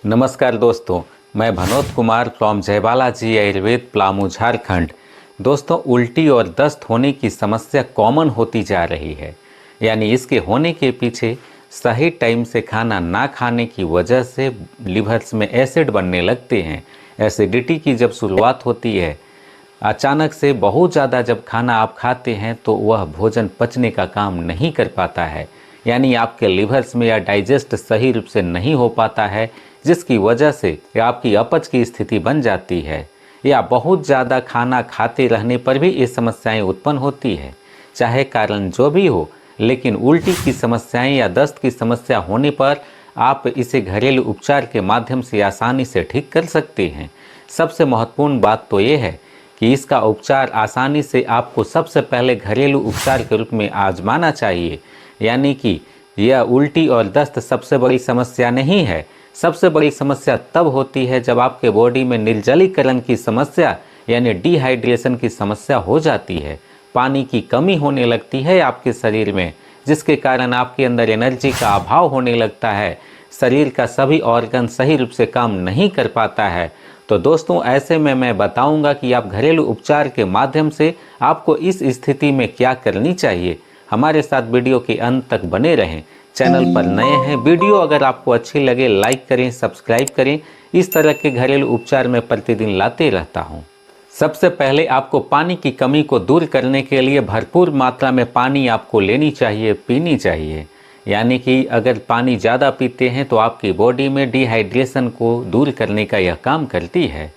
नमस्कार दोस्तों, मैं भनोत कुमार फ्रॉम जयबालाजी आयुर्वेद पलामू झारखंड। दोस्तों, उल्टी और दस्त होने की समस्या कॉमन होती जा रही है। यानी इसके होने के पीछे सही टाइम से खाना ना खाने की वजह से लिवर्स में एसिड बनने लगते हैं। एसिडिटी की जब शुरुआत होती है, अचानक से बहुत ज़्यादा जब खाना आप खाते हैं तो वह भोजन पचने का काम नहीं कर पाता है। यानी आपके लिवर्स में या डाइजेस्ट सही रूप से नहीं हो पाता है, जिसकी वजह से आपकी अपच की स्थिति बन जाती है। या बहुत ज़्यादा खाना खाते रहने पर भी ये समस्याएं उत्पन्न होती है। चाहे कारण जो भी हो, लेकिन उल्टी की समस्याएं या दस्त की समस्या होने पर आप इसे घरेलू उपचार के माध्यम से आसानी से ठीक कर सकते हैं। सबसे महत्वपूर्ण बात तो ये है कि इसका उपचार आसानी से आपको सबसे पहले घरेलू उपचार के रूप में आजमाना चाहिए। यानी कि यह उल्टी और दस्त सबसे बड़ी समस्या नहीं है। सबसे बड़ी समस्या तब होती है जब आपके बॉडी में निर्जलीकरण की समस्या यानी डिहाइड्रेशन की समस्या हो जाती है। पानी की कमी होने लगती है आपके शरीर में, जिसके कारण आपके अंदर एनर्जी का अभाव होने लगता है। शरीर का सभी ऑर्गन सही रूप से काम नहीं कर पाता है। तो दोस्तों, ऐसे में मैं बताऊंगा कि आप घरेलू उपचार के माध्यम से आपको इस स्थिति में क्या करनी चाहिए। हमारे साथ वीडियो के अंत तक बने रहें। चैनल पर नए हैं, वीडियो अगर आपको अच्छी लगे लाइक करें, सब्सक्राइब करें। इस तरह के घरेलू उपचार मैं प्रतिदिन लाते रहता हूं। सबसे पहले आपको पानी की कमी को दूर करने के लिए भरपूर मात्रा में पानी आपको लेनी चाहिए, पीनी चाहिए। यानी कि अगर पानी ज़्यादा पीते हैं तो आपकी बॉडी में डिहाइड्रेशन को दूर करने का यह काम करती है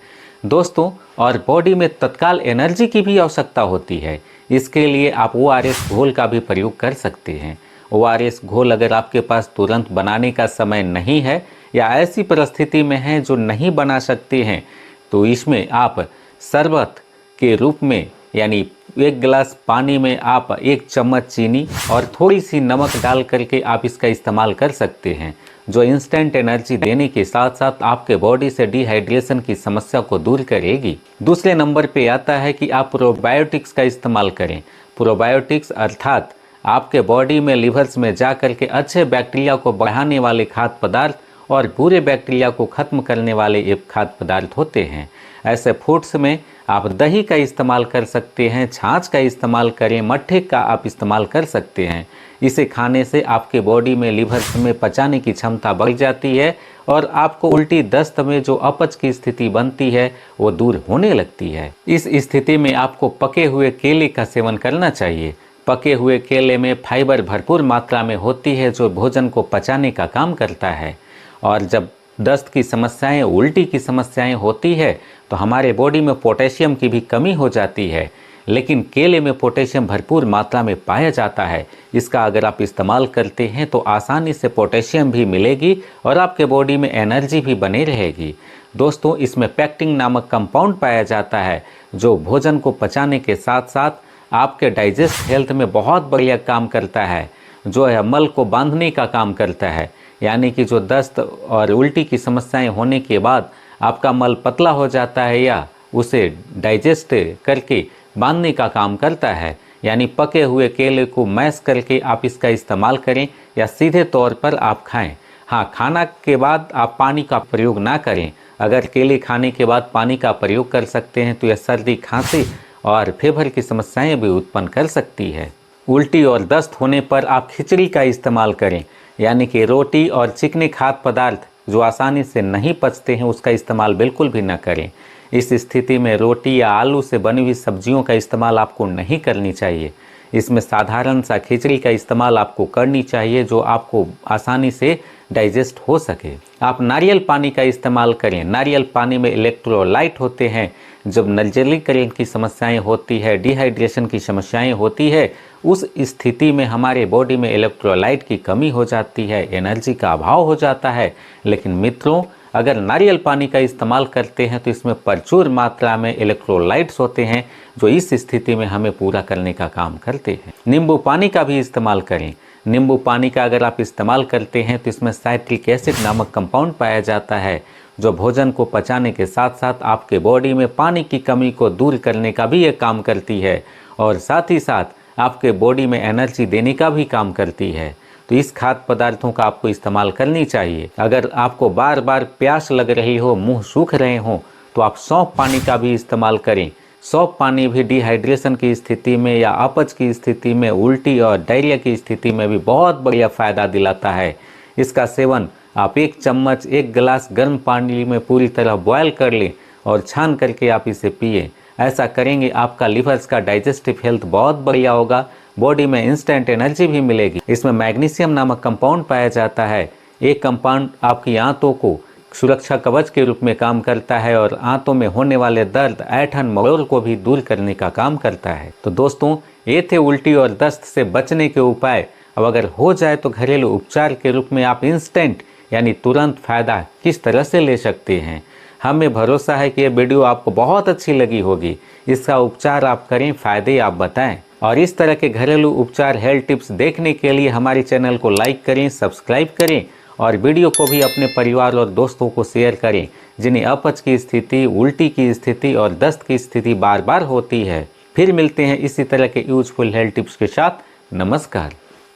दोस्तों। और बॉडी में तत्काल एनर्जी की भी आवश्यकता होती है। इसके लिए आप ORS घोल का भी प्रयोग कर सकते हैं। ORS घोल अगर आपके पास तुरंत बनाने का समय नहीं है या ऐसी परिस्थिति में है जो नहीं बना सकते हैं, तो इसमें आप शरबत के रूप में यानी 1 गिलास पानी में आप 1 चम्मच चीनी और थोड़ी सी नमक डाल करके आप इसका इस्तेमाल कर सकते हैं, जो इंस्टेंट एनर्जी देने के साथ साथ आपके बॉडी से डिहाइड्रेशन की समस्या को दूर करेगी। दूसरे नंबर पे आता है कि आप प्रोबायोटिक्स का इस्तेमाल करें। प्रोबायोटिक्स अर्थात आपके बॉडी में लिवर्स में जा कर के अच्छे बैक्टीरिया को बढ़ाने वाले खाद्य पदार्थ और बुरे बैक्टीरिया को खत्म करने वाले ये खाद्य पदार्थ होते हैं। ऐसे फूड्स में आप दही का इस्तेमाल कर सकते हैं, छाछ का इस्तेमाल करें, मट्ठे का आप इस्तेमाल कर सकते हैं। इसे खाने से आपके बॉडी में लिवर्स में पचाने की क्षमता बढ़ जाती है और आपको उल्टी दस्त में जो अपच की स्थिति बनती है वो दूर होने लगती है। इस स्थिति में आपको पके हुए केले का सेवन करना चाहिए। पके हुए केले में फाइबर भरपूर मात्रा में होती है, जो भोजन को पचाने का काम करता है। और जब दस्त की समस्याएं, उल्टी की समस्याएं होती है तो हमारे बॉडी में पोटेशियम की भी कमी हो जाती है, लेकिन केले में पोटेशियम भरपूर मात्रा में पाया जाता है। इसका अगर आप इस्तेमाल करते हैं तो आसानी से पोटेशियम भी मिलेगी और आपके बॉडी में एनर्जी भी बनी रहेगी। दोस्तों, इसमें पैक्टिन नामक कंपाउंड पाया जाता है, जो भोजन को पचाने के साथ साथ आपके डाइजेस्ट हेल्थ में बहुत बढ़िया काम करता है, जो है मल को बांधने का काम करता है। यानी कि जो दस्त और उल्टी की समस्याएं होने के बाद आपका मल पतला हो जाता है या उसे डाइजेस्ट करके बांधने का काम करता है। यानी पके हुए केले को मैश करके आप इसका इस्तेमाल करें या सीधे तौर पर आप खाएं। हाँ, खाना के बाद आप पानी का प्रयोग ना करें। अगर केले खाने के बाद पानी का प्रयोग कर सकते हैं तो यह सर्दी, खांसी और फेवर की समस्याएं भी उत्पन्न कर सकती है। उल्टी और दस्त होने पर आप खिचड़ी का इस्तेमाल करें। यानी कि रोटी और चिकने खाद्य पदार्थ जो आसानी से नहीं पचते हैं उसका इस्तेमाल बिल्कुल भी न करें। इस स्थिति में रोटी या आलू से बनी हुई सब्जियों का इस्तेमाल आपको नहीं करनी चाहिए। इसमें साधारण सा खिचड़ी का इस्तेमाल आपको करनी चाहिए, जो आपको आसानी से डाइजेस्ट हो सके। आप नारियल पानी का इस्तेमाल करें। नारियल पानी में इलेक्ट्रोलाइट होते हैं। जब निर्जलीकरण की समस्याएं होती है, डिहाइड्रेशन की समस्याएं होती है, उस स्थिति में हमारे बॉडी में इलेक्ट्रोलाइट की कमी हो जाती है, एनर्जी का अभाव हो जाता है। लेकिन मित्रों, अगर नारियल पानी का इस्तेमाल करते हैं तो इसमें प्रचुर मात्रा में इलेक्ट्रोलाइट्स होते हैं, जो इस स्थिति में हमें पूरा करने का काम करते हैं। नींबू पानी का भी इस्तेमाल करें। नींबू पानी का अगर आप इस्तेमाल करते हैं तो इसमें साइट्रिक एसिड नामक कंपाउंड पाया जाता है, जो भोजन को पचाने के साथ साथ आपके बॉडी में पानी की कमी को दूर करने का भी ये काम करती है और साथ ही साथ आपके बॉडी में एनर्जी देने का भी काम करती है। तो इस खाद्य पदार्थों का आपको इस्तेमाल करनी चाहिए। अगर आपको बार बार प्यास लग रही हो, मुंह सूख रहे हो, तो आप सौंफ पानी का भी इस्तेमाल करें। सौंफ पानी भी डिहाइड्रेशन की स्थिति में या अपच की स्थिति में, उल्टी और डायरिया की स्थिति में भी बहुत बढ़िया फ़ायदा दिलाता है। इसका सेवन आप 1 चम्मच 1 गिलास गर्म पानी में पूरी तरह बॉयल कर लें और छान करके आप इसे पिए। ऐसा करेंगे आपका लिवर्स का डाइजेस्टिव हेल्थ बहुत बढ़िया होगा, बॉडी में इंस्टेंट एनर्जी भी मिलेगी। इसमें मैग्नीशियम नामक कंपाउंड पाया जाता है। एक कंपाउंड आपकी आंतों को सुरक्षा कवच के रूप में काम करता है और आंतों में होने वाले दर्द, ऐंठन, मरोड़ को भी दूर करने का काम करता है। तो दोस्तों, ये थे उल्टी और दस्त से बचने के उपाय। अब अगर हो जाए तो घरेलू उपचार के रूप में आप इंस्टेंट यानी तुरंत फ़ायदा किस तरह से ले सकते हैं। हमें भरोसा है कि ये वीडियो आपको बहुत अच्छी लगी होगी। इसका उपचार आप करें, फ़ायदे आप बताएं। और इस तरह के घरेलू उपचार हेल्थ टिप्स देखने के लिए हमारे चैनल को लाइक करें, सब्सक्राइब करें और वीडियो को भी अपने परिवार और दोस्तों को शेयर करें जिन्हें अपच की स्थिति, उल्टी की स्थिति और दस्त की स्थिति बार बार होती है। फिर मिलते हैं इसी तरह के यूजफुल हेल्थ टिप्स के साथ। नमस्कार।